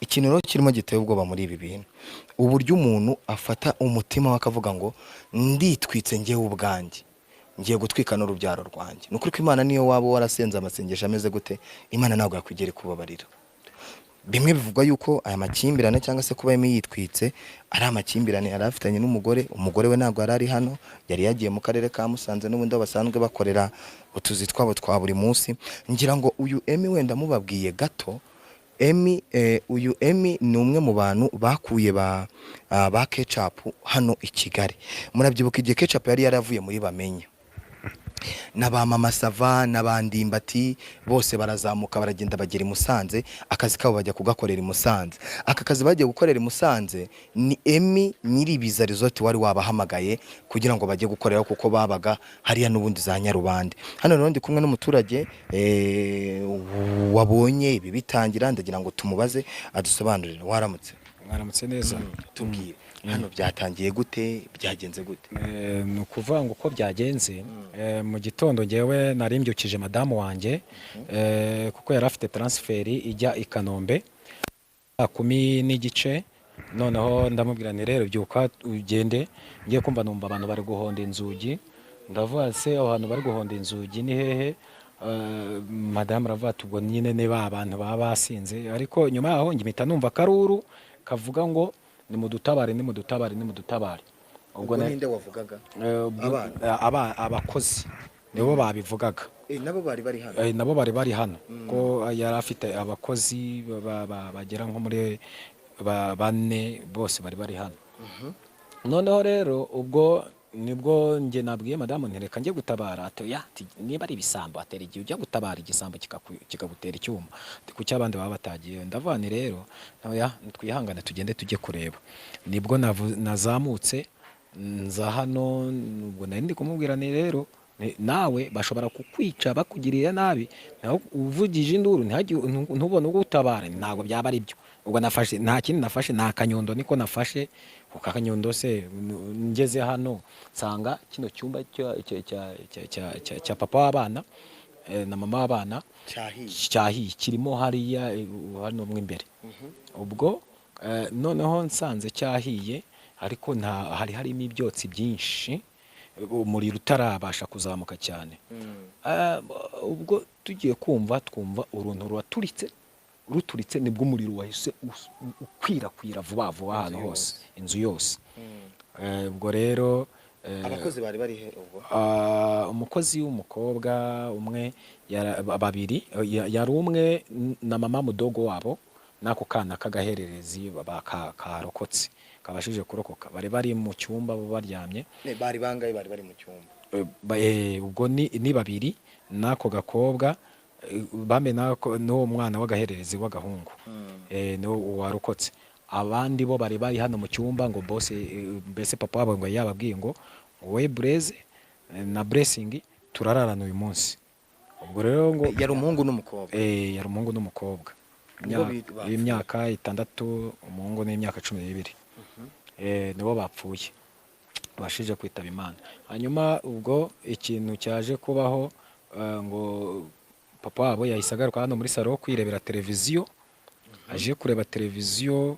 ikintu rero kirimo giteye ubwoba muri ibi bintu uburyo umuntu afata umutima we akavuga ngo nditwitse ngewe ubwanjye ngiye gutwika n'urubyaro rwanjye nukuri ko Imana niyo waba warasenze amasengesho ameze gute Imana ntabwo yakwigera kubabarira bimwe bivugwa yuko aya makimbirane cyangwa se kuba yitwitse ari amakimbirane yari afitanye n'umugore we ntabwo yari hano yari yagiye mu karere ka Musanze n'ubundi basanzwe bakorera utuzi twabo twa buri munsi ngira ngo uyu Emi wenda mubabwiye gato uyu Emi ni umwe mu bantu bakuye ba Ketchup hano i Kigali murabyibuka igihe Ketchup yari yaravuye muri bamenye naba mama Sava n'abandimbati bose barazamuka baragenda bagera i Musanze akazi kabo bajya kugakorera i Musanze aka kazi bagiye gukorera i Musanze ni Emi nyiri biza resort wari wabahamagaye kugira ngo bajye gukorera kuko babaga hariya n'ubundi za Nyarubande hano rero ndi kumwe n'umuturage wabonye ibi bitangira ndagira ngo tumubaze adusobanurire waramutse neza tubwire hano byatangiye gute byagenze gute nukuvuga ngo uko byagenze mu gitondo ngewe narimbyukije madamu wanjye kuko yari afite transfer ijya i Kanombe 10:30 noneho ndamubwira ni rero byuka ugende ngiye kumva numva abantu bari guhonda inzugi ndavuga se abantu bari guhonda inzugi ni hehe madamu aravuga tubwo nyine ne ba abantu baba basinze ariko nyuma yaho ngimita numva karuru kavuga ngo ni mudutabare ubwo ninde wavugaga abakozi nibo babivugaga nabo bari hano ko yari afite abakozi bagera nko muri bane bose bari hano noneho rero ubwo nibwo nge nabwiye madamu ntereka ngiye gutabara niba ari ibisambo atera igihe ujya gutabara igisambo kikagutera icyuma ku cyabandi baba batagiye ndavani rero twihangane tugende tujye kureba nibwo nazamutse nza hano ubwo nari ndi kumubwira ni rero nawe bashobora kukwica bakugirira nabi naho uvugije induru ntubone uko utabara ntabwo byaba ari byo ubwo nafashe nta kindi nafashe nta kanyundo niko nafashe ukakanyundo se ngeze hano nsanga kino cyumba cya papa w'abana na mama w'abana cyahiye kirimo hariya hano mu imbere ubwo noneho nsanze cyahiye ariko hari harimo ibyotsi byinshi umuriro utarabasha kuzamuka cyane ubwo tugiye twumva uruntu ruturitse nibwo umuriro wahise ukwirakwira vuba ahantu hose inzu yose ubwo rero abakozi bari he ubwo umukozi w'umukobwa umwe babiri yari umwe na mama mudogo wabo nako kana kagahererezi karokotse kabashije kurokoka bari mu cyumba baryamye bari bangaye bari mu cyumba ubwo ni babiri nako gakobwa bambe n'uwo mwana w'agahererezi w'agahungu no warokotse abandi bo bari hano mu cyumba ngo mbese papa wabo ngo yababwiye ngo we Blaze na Blessing turararana uyu munsi ubwo rero ngo yari umuhungu n'umukobwa yari umuhungu n'umukobwa y'imyaka 6 umuhungu n'imyaka 12 nibo bapfuye bashije kwitaba Imana hanyuma ubwo ikintu cyaje kubaho ngo papa wabo yahise agaruka hano muri salo kwirebera televiziyo aje kureba televiziyo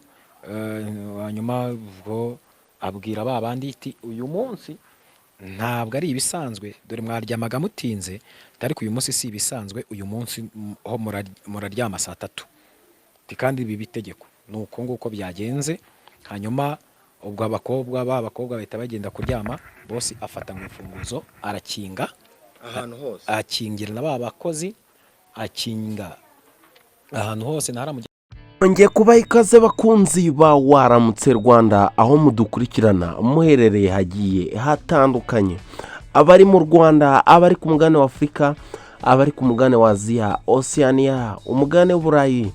hanyuma ubwo abwira babandi iti uyu munsi ntabwo ari ibisanzwe dore mwaryamaga mutinze ariko uyu munsi si ibisanzwe uyu munsi ho muraryama saa 3 kandi ibi bitegeko nuko nguko byagenze hanyuma ubwo abakobwa bahita bagenda kuryama bose afata mu imfunguzo arakinga ahantu hose akingira n'abakozi akinga ahantu hose ngiye kubaha ikaze bakunzi ba Waramutse Rwanda aho mudukurikirana muherereye hagiye hatandukanye abari mu Rwanda abari ku mugane wa Afrika abari ku mugane wa Aziya Oceania umugane w'Uburayi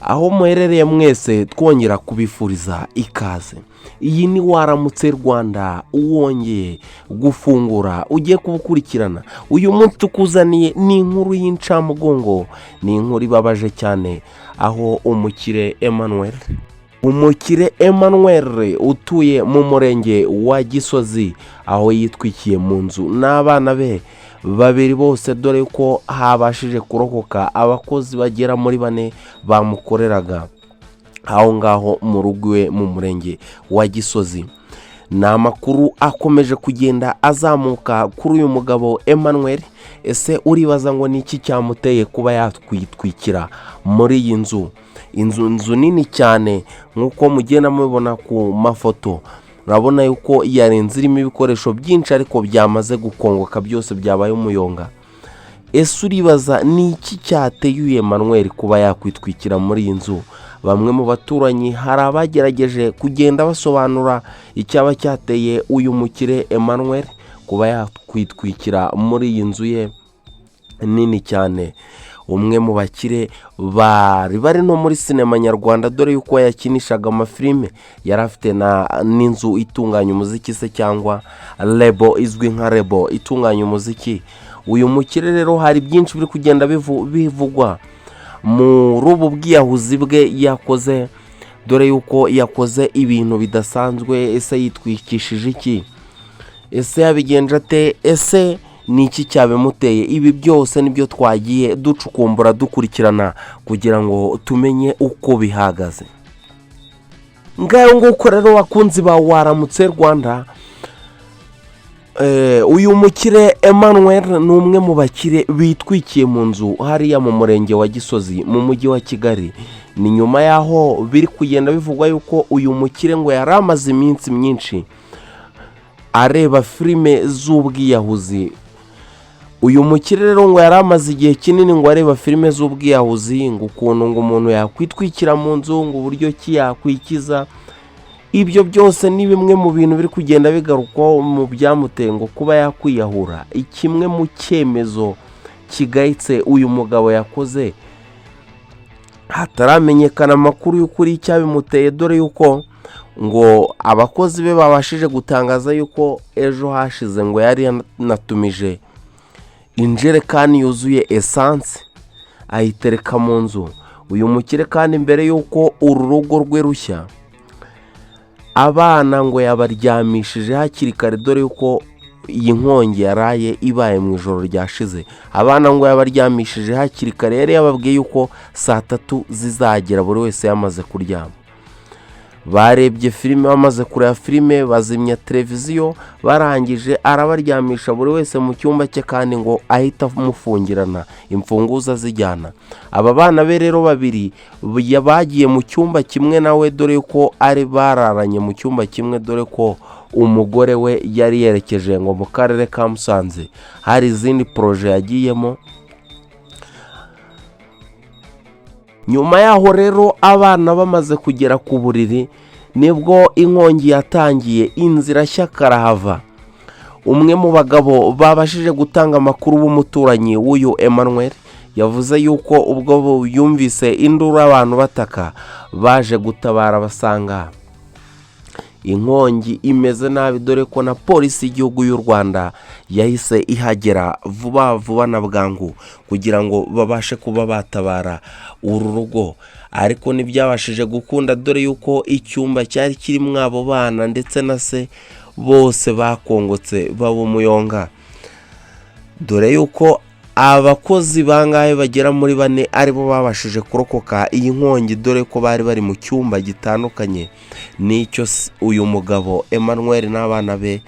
aho muherereye mwese twongera kubifuriza ikaze iyi ni Waramutse Rwanda uwongeye gufungura ugiye kubukurikirana uyu munsi tukuzaniye ni inkuru y'incamugongo ni inkuru ibabaje cyane aho umukire Emmanuel utuye mu murenge wa Gisozi aho yitwikiye mu nzu n'abana be babiri bose dore ko habashije kurokoka abakozi bagera muri 4 bamukoreraga aho ngaho mu rugo iwe mu murenge wa Gisozi. Ni amakuru akomeje kugenda azamuka kuri uyu mugabo Emmanuel. Ese uribaza ngo ni iki cyamuteye kuba yakwitwikira muri iyi inzu nini cyane nk'uko mugenda mubibona ku mafoto. Urabona yuko yarenze irimo ibikoresho byinshi ariko byamaze gukongoka byose byabaye umuyonga. Ese uribaza ni iki cyateye uyu Emmanuel kuba yakwitwikira muri iyi nzu? Bamwe mu baturanyi hari abagerageje kugenda basobanura icyaba cyateye uyu mukire Emmanuel kuba yakwitwikira muri iyi nzu ye nini cyane. Umwe mu bakire bari no muri sinema nyarwanda, dore yuko yakinishaga amafilime, yari afite n'inzu itunganya umuziki se cyangwa lebo izwi nka lebo itunganya umuziki. Uyu mukire rero hari byinshi biri kugenda bivugwa mu rubu bw'iyahuzi bwe yakoze, dore yuko yakoze ibintu bidasanzwe. Ese yitwikishije iki? Ese yabigenje ate? Ese ni iki cyabimuteye? Ibi byose nibyo twagiye ducukumbura dukurikirana kugira ngo tumenye uko bihagaze. Ngayo nguko rero bakunzi ba Waramutse Rwanda, uyu mukire Emmanuel ni umwe mu bakire bitwikiye mu nzu hariya mu murenge wa Gisozi mu mujyi wa Kigali. Ni nyuma yaho biri kugenda bivugwa yuko uyu mukire ngo yari amaze iminsi myinshi areba filime z'ubwiyahuzi. Uyu mukire rero ngo yari amaze igihe kinini ngo areba filime z'ubwiyahuzi, ngo ukuntu ngo umuntu yakwitwikira mu nzu, ngo uburyo ki yakwikiza. Ibyo byose ni bimwe mu bintu biri kugenda bigarukwaho mu byamuteye ngo kuba yakwiyahura. Ikimwe mu cyemezo kigayitse uyu mugabo yakoze, hataramenyekana amakuru y'ukuri cyabimuteye, dore yuko ngo abakozi be babashije gutangaza yuko ejo hashize ngo yari yanatumije injerekani yuzuye essence ayitereka mu nzu. Uyu mukire kandi mbere yuko uru rugo rwe rushya, abana ngo yabaryamishije hakiri kare, dore yuko iyi nkongi yaraye ibaye mu ijoro ryashize. Abana ngo yabaryamishije hakiri kare, yari yababwiye yuko saa 3 zizagera buri wese yamaze kuryama. Barebye filime, bamaze kureba filime bazimya televiziyo, barangije arabaryamisha buri wese mu cyumba cye, kandi ngo ahita amufungirana imfunguzo zijyana. Aba bana be rero babiri bagiye mu cyumba kimwe nawe, dore ko ari bararanye mu cyumba kimwe, dore ko umugore we yari yerekeje ngo mu karere ka Musanze hari izindi proje yagiyemo. Nyuma yaho rero abana bamaze kugera ku buriri nibwo inkongi yatangiye, inzira karahava. Umwe mu bagabo babashije gutanga amakuru b'umuturanyi w'uyu Emmanuel yavuze yuko ubwo yumvise induru abantu bataka, baje gutabara basanga inkongi imeze nabi, dore ko na polisi y'igihugu y'u Rwanda yahise ihagera vuba na bwangu kugira ngo babashe kuba batabara uru rugo. Ariko ntibyabashije gukunda, dore yuko icyumba cyari kirimo abo bana ndetse na se bose bakongotse baba umuyonga, dore yuko abakozi bangahe bagera muri 4 aribo babashije kurokoka iyi nkongi, dore ko bari bari mu cyumba gitandukanye n'icyo uyu mugabo Emmanuel n'abana be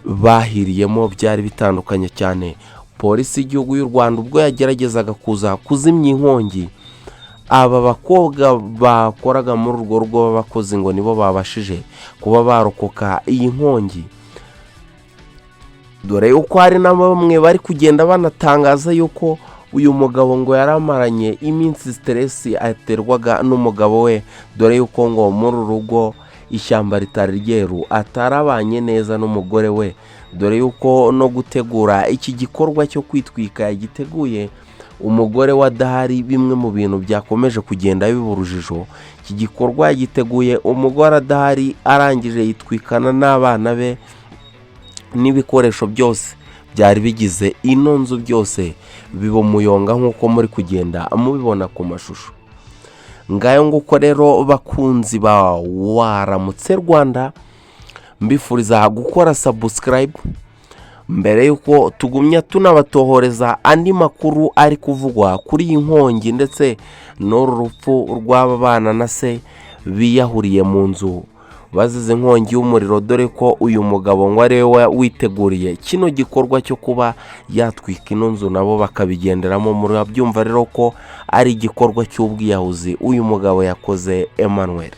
bahiriyemo, byari bitandukanye cyane. Polisi y'igihugu y'u Rwanda ubwo yageragezaga kuza kuzimya inkongi, aba bakobwa bakoraga muri urwo rugo b'abakozi ngo nibo babashije kuba barokoka iyi nkongi, dore yuko hari na bamwe bari kugenda banatangaza yuko uyu mugabo ngo yaramaranye iminsi stress aterwaga n'umugabo we, dore yuko ngo muri urugo ishyamba ritari ryeru atarabanye neza n'umugore we, dore yuko no gutegura iki gikorwa cyo kwitwika yagiteguye umugore wa dahari. Bimwe mu bintu byakomeje kugenda biburujijo, iki gikorwa yagiteguye umugore adahari, arangije yitwikana n'abana be n'ibikoresho byose byari bigize ino nzu, byose biba umuyonga nk'uko muri kugenda mubibona ku mashusho. Ngayo nguko rero bakunzi ba Waramutse Rwanda, mbifuriza gukora subscribe, mbere yuko tugumya tunabatohoreza andi makuru ari kuvugwa kuri iyi nkongi ndetse n'uru rupfu rw'aba bana na se biyahuriye mu nzu bazize inkongi y'umuriro, dore ko uyu mugabo ngo ari we witeguriye kino gikorwa cyo kuba yatwika ino nzu nabo bakabigenderamo. Murabyumva rero ko ari igikorwa cy'ubwiyahuzi uyu mugabo yakoze Emmanuel.